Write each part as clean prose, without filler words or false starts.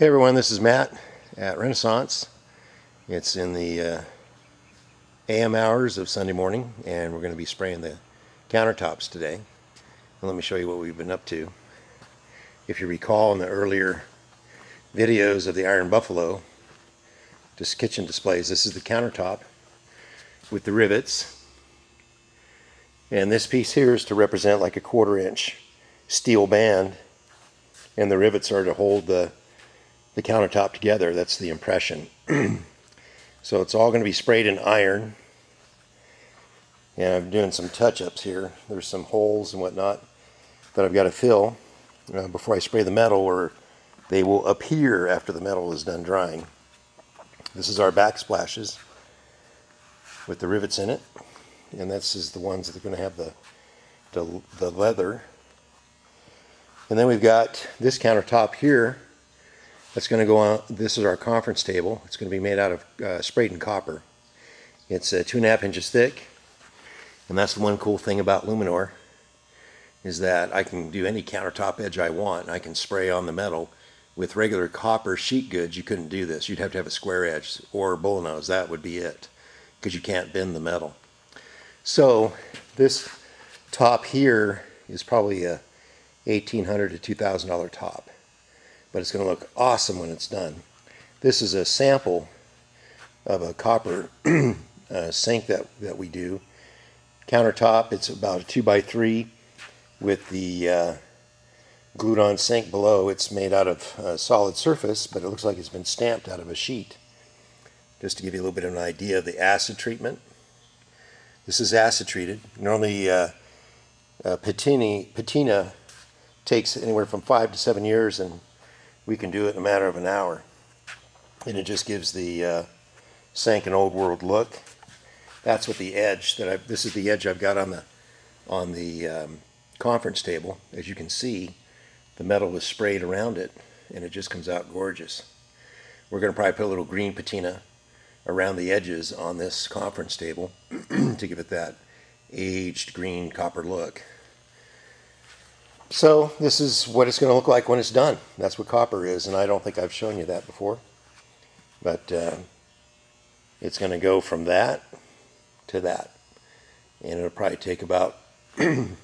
Hey everyone, this is Matt at Renaissance. It's in the AM hours of Sunday morning, and we're going to be spraying the countertops today. And let me show you what we've been up to. If you recall in the earlier videos of the Iron Buffalo just kitchen displays, this is the countertop with the rivets. And this piece here is to represent like a 1/4-inch steel band, and the rivets are to hold the countertop together. That's the impression. So it's all going to be sprayed in iron, and I'm doing some touch-ups here. There's some holes and whatnot that I've got to fill before I spray the metal, or they will appear after the metal is done drying. This is our backsplashes with the rivets in it, and this is the ones that are going to have the leather. And then we've got this countertop here that's going to go on. This is our conference table. It's going to be made out of sprayed in copper. It's 2.5 inches thick, and that's the one cool thing about luminore, is that I can do any countertop edge I want. I can spray on the metal. With regular copper sheet goods, you couldn't do this. You'd have to have a square edge or bullnose. That would be it, because you can't bend the metal. So this top here is probably a $1,800 to $2,000 top, but it's going to look awesome when it's done. This is a sample of a copper sink that we do. Countertop, it's about a 2x3 with the glued on sink below. It's made out of a solid surface, but it looks like it's been stamped out of a sheet. Just to give you a little bit of an idea of the acid treatment. This is acid treated. Normally patina takes anywhere from 5 to 7 years, and we can do it in a matter of an hour, and it just gives the sink an old world look. That's what the edge that this is the edge I've got on the conference table. As you can see, the metal is sprayed around it, and it just comes out gorgeous. We're going to probably put a little green patina around the edges on this conference table to give it that aged green copper look. So this is what it's going to look like when it's done. That's what copper is, and I don't think I've shown you that before. But it's going to go from that to that. And it'll probably take about 15-20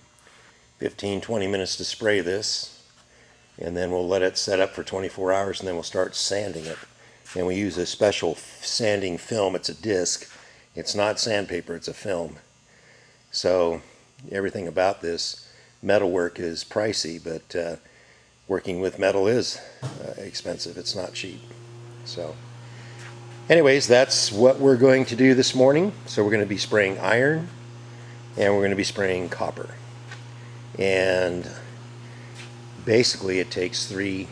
minutes to spray this. And then we'll let it set up for 24 hours, and then we'll start sanding it. And we use a special sanding film. It's a disc. It's not sandpaper, it's a film. So everything about this metalwork is pricey, but working with metal is expensive. It's not cheap. So anyways, that's what we're going to do this morning. So we're going to be spraying iron, and we're going to be spraying copper. And basically it takes 3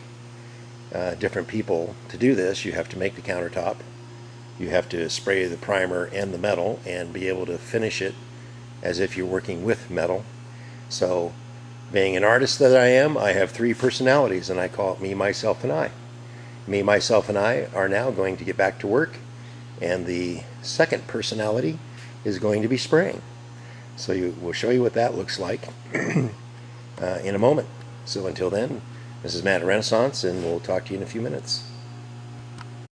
different people to do this. You have to make the countertop, you have to spray the primer and the metal, and be able to finish it as if you're working with metal. So being an artist that I am, I have 3 personalities, and I call it me, myself, and I. Me, myself, and I are now going to get back to work, and the second personality is going to be spraying. So we'll show you what that looks like in a moment. So until then, this is Matt at Renaissance, and we'll talk to you in a few minutes.